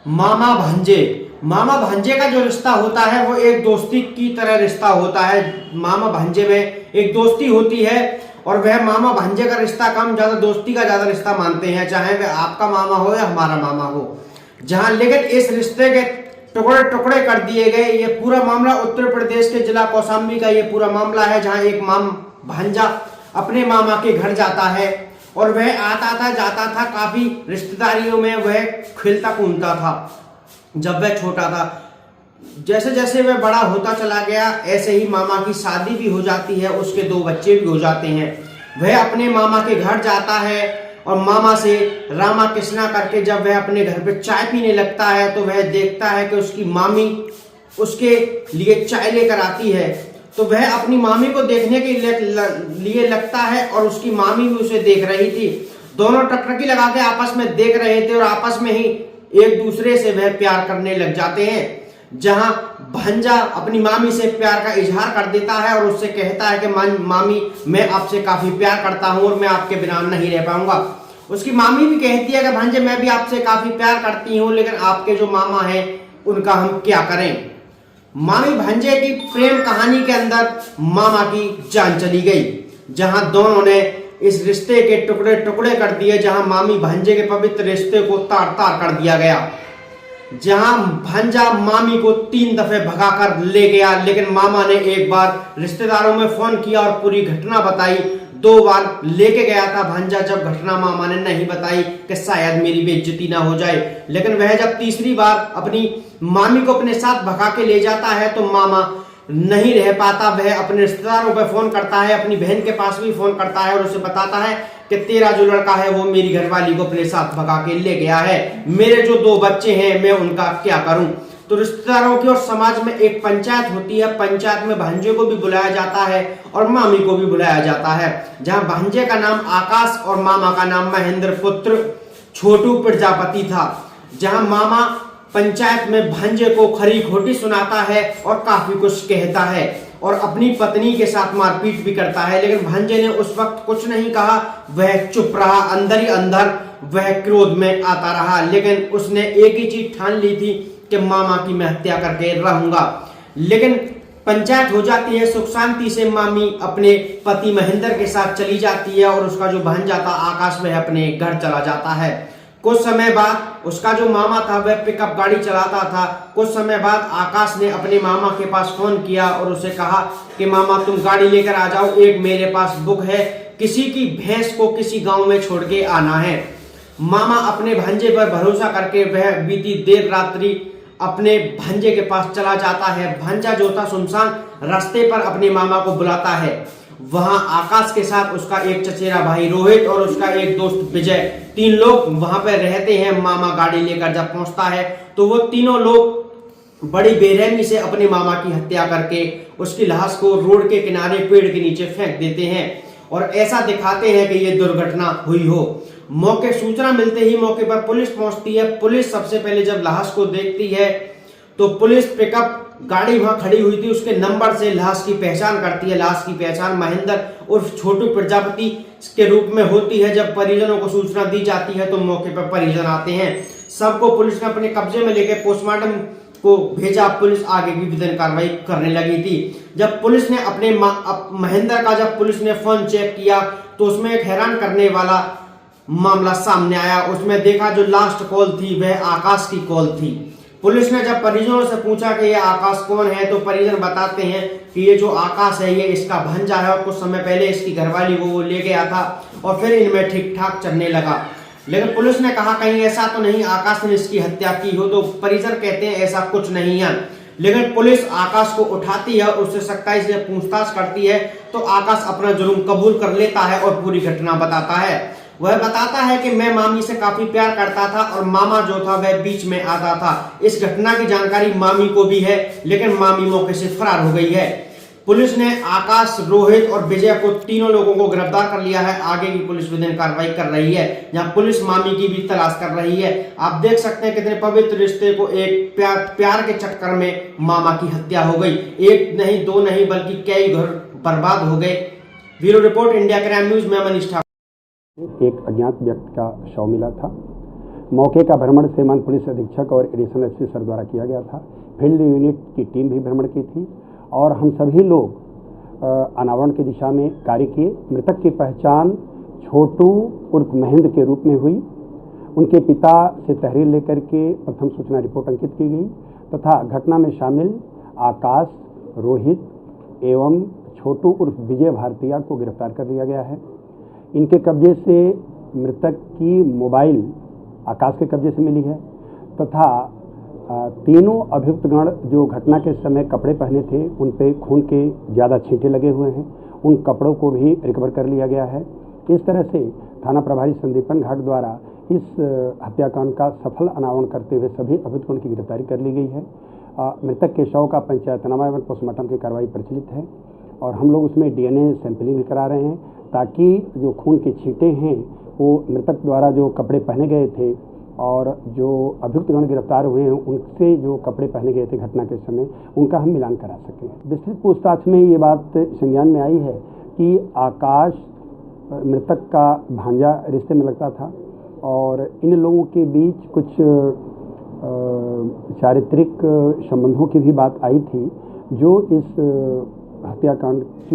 मामा भांजे। मामा भांजे का जो रिश्ता होता है वो एक दोस्ती की तरह रिश्ता होता है। मामा भांजे में एक दोस्ती होती है और वह मामा भांजे का रिश्ता कम ज्यादा दोस्ती का ज्यादा रिश्ता मानते हैं, चाहे वह आपका मामा हो या हमारा मामा हो। जहां लेकिन इस रिश्ते के टुकड़े टुकड़े कर दिए गए। ये पूरा मामला उत्तर प्रदेश के जिला कौशाम्बी का ये पूरा मामला है, जहां एक भांजा अपने मामा के घर जाता है और वह आता था जाता था, काफी रिश्तेदारियों में वह खेलता कूदता था जब वह छोटा था। जैसे जैसे वह बड़ा होता चला गया ऐसे ही मामा की शादी भी हो जाती है, उसके 2 बच्चे भी हो जाते हैं। वह अपने मामा के घर जाता है और मामा से रामा कृष्णा करके जब वह अपने घर पे चाय पीने लगता है तो वह देखता है कि उसकी मामी उसके लिए चाय लेकर आती है। तो वह अपनी मामी को देखने के लिए लगता है और उसकी मामी भी उसे देख रही थी। दोनों टकटकी लगा के आपस में देख रहे थे और आपस में ही एक दूसरे से वह प्यार करने लग जाते हैं। जहां भांजा अपनी मामी से प्यार का इजहार कर देता है और उससे कहता है कि मामी मैं आपसे काफी प्यार करता हूं और मैं आपके बिना नहीं रह पाऊंगा। उसकी मामी भी कहती है कि भांजे मैं भी आपसे काफी प्यार करती हूं, लेकिन आपके जो मामा हैं उनका हम क्या करें। मामी भांजे की प्रेम कहानी के अंदर मामा की जान चली गई, जहां दोनों ने इस रिश्ते के टुकड़े टुकड़े कर दिए, जहां मामी भांजे के पवित्र रिश्ते को तार तार कर दिया गया। जहां भांजा मामी को 3 दफे भगाकर ले गया, लेकिन मामा ने एक बार रिश्तेदारों में फोन किया और पूरी घटना बताई। 2 बार लेके गया था भांजा, जब घटना मामा ने नहीं बताई कि शायद मेरी बेइज्जती ना हो जाए। लेकिन वह जब तीसरी बार अपनी मामी को अपने साथ भगा के ले जाता है तो मामा नहीं रह पाता। वह अपने रिश्तेदारों पर फोन करता है, अपनी बहन के पास भी फोन करता है और उसे बताता है कि तेरा जो लड़का है वो मेरी घरवाली को अपने साथ भगा के ले गया है, मेरे जो 2 बच्चे हैं मैं उनका क्या करूं। तो रिश्तेदारों की और समाज में एक पंचायत होती है। पंचायत में भांजे को भी बुलाया जाता है और मामी को भी बुलाया जाता है। जहां भांजे का नाम आकाश और मामा का नाम महेंद्र पुत्र छोटू प्रजापति था। जहां मामा पंचायत में भांजे को खरी खोटी सुनाता है और काफी कुछ कहता है और अपनी पत्नी के साथ मारपीट भी करता है, लेकिन भांजे ने उस वक्त कुछ नहीं कहा। वह चुप रहा, अंदर ही अंदर वह क्रोध में आता रहा। लेकिन उसने एक ही चीज ठान ली थी कि मामा की मैं हत्या करके रहूंगा। लेकिन पंचायत हो जाती है, सुख शांति से मामी अपने पति महेंद्र के साथ चली जाती है और उसका जो भांजा था आकाश वह अपने घर चला जाता है। कुछ समय बाद उसका जो मामा था वह पिकअप गाड़ी चलाता था। कुछ समय बाद आकाश ने अपने मामा के पास फोन किया और उसे कहा कि मामा तुम गाड़ी लेकर आ जाओ, एक मेरे पास बुक है, किसी की भैंस को किसी गांव में छोड़ के आना है। मामा अपने भांजे पर भरोसा करके वह बीती देर रात्रि अपने भांजे के पास चला जाता है। भांजा जो था सुनसान रास्ते पर अपने मामा को बुलाता है। वहां आकाश के साथ उसका एक चचेरा भाई रोहित और उसका एक दोस्त विजय, 3 लोग वहां पर रहते हैं। मामा गाड़ी लेकर जब पहुंचता है तो वो तीनों लोग बड़ी बेरहमी से अपने मामा की हत्या करके उसकी लाश को रोड के किनारे पेड़ के नीचे फेंक देते हैं और ऐसा दिखाते हैं कि ये दुर्घटना हुई हो। मौके सूचना मिलते ही मौके पर पुलिस पहुंचती है। पुलिस सबसे पहले जब लाश को देखती है तो पुलिस पिकअप गाड़ी वहां खड़ी हुई थी उसके नंबर से लाश की पहचान करती है। लाश की पहचान महेंद्र उर्फ छोटू प्रजापति के रूप में होती है। जब परिजनों को सूचना दी जाती है तो मौके पर परिजन आते हैं। सबको पुलिस ने अपने कब्जे में लेकर पोस्टमार्टम को भेजा। पुलिस आगे की विधिक कार्रवाई करने लगी थी। जब पुलिस ने अपने महेंद्र का जब पुलिस ने फोन चेक किया तो उसमें एक हैरान करने वाला मामला सामने आया। उसमें देखा जो लास्ट कॉल थी वह आकाश की कॉल थी। पुलिस ने जब परिजनों से पूछा कि ये आकाश कौन है तो परिजन बताते हैं कि ये जो आकाश है ये इसका भांजा है और कुछ समय पहले इसकी घरवाली वो ले गया था और फिर इनमें ठीक ठाक चलने लगा। लेकिन पुलिस ने कहा कहीं ऐसा तो नहीं आकाश ने इसकी हत्या की हो, तो परिजन कहते हैं ऐसा कुछ नहीं है। लेकिन पुलिस आकाश को उठाती है, उससे सख्ताई से पूछताछ करती है तो आकाश अपना जुर्म कबूल कर लेता है और पूरी घटना बताता है। वह बताता है कि मैं मामी से काफी प्यार करता था और मामा जो था वह बीच में आता था। इस घटना की जानकारी मामी को भी है, लेकिन मामी मौके से फरार हो गई है। पुलिस ने आकाश, रोहित और विजय को तीनों लोगों को गिरफ्तार कर लिया है। आगे की पुलिस विधिक कार्रवाई कर रही है, जहां पुलिस मामी की भी तलाश कर रही है। आप देख सकते हैं कितने पवित्र रिश्ते को एक प्यार के चक्कर में मामा की हत्या हो गई। 1 नहीं 2 नहीं बल्कि कई घर बर्बाद हो गए। Bureau report, India crime news में मनीष ठाकुर। एक अज्ञात व्यक्ति का शव मिला था मौके का भ्रमण श्रीमान पुलिस अधीक्षक और एडिशनल एसपी सर द्वारा किया गया था। फील्ड यूनिट की टीम भी भ्रमण की थी और हम सभी लोग अनावरण की दिशा में कार्य किए। मृतक की पहचान छोटू उर्फ महेंद्र के रूप में हुई। उनके पिता से तहरीर लेकर के प्रथम सूचना रिपोर्ट अंकित की गई तथा घटना में शामिल आकाश, रोहित एवं छोटू उर्फ विजय भारतीय को गिरफ्तार कर लिया गया है। इनके कब्जे से मृतक की मोबाइल आकाश के कब्जे से मिली है तथा तीनों अभियुक्तगण जो घटना के समय कपड़े पहने थे उन पे खून के ज़्यादा छींटे लगे हुए हैं, उन कपड़ों को भी रिकवर कर लिया गया है। इस तरह से थाना प्रभारी संदीपन घाट द्वारा इस हत्याकांड का सफल अनावरण करते हुए सभी अभियुक्तों की गिरफ्तारी कर ली गई है। मृतक के शव का पंचायतनामा एवं पोस्टमार्टम की कार्रवाई प्रचलित है और हम लोग उसमें डीएनए सैंपलिंग भी करा रहे हैं ताकि जो खून के छींटे हैं वो मृतक द्वारा जो कपड़े पहने गए थे और जो अभियुक्तगण गिरफ्तार हुए हैं उनसे जो कपड़े पहने गए थे घटना के समय उनका हम मिलान करा सकें। विस्तृत पूछताछ में ये बात संज्ञान में आई है कि आकाश मृतक का भांजा रिश्ते में लगता था और इन लोगों के बीच कुछ चारित्रिक संबंधों की भी बात आई थी जो इस हत्याकांड की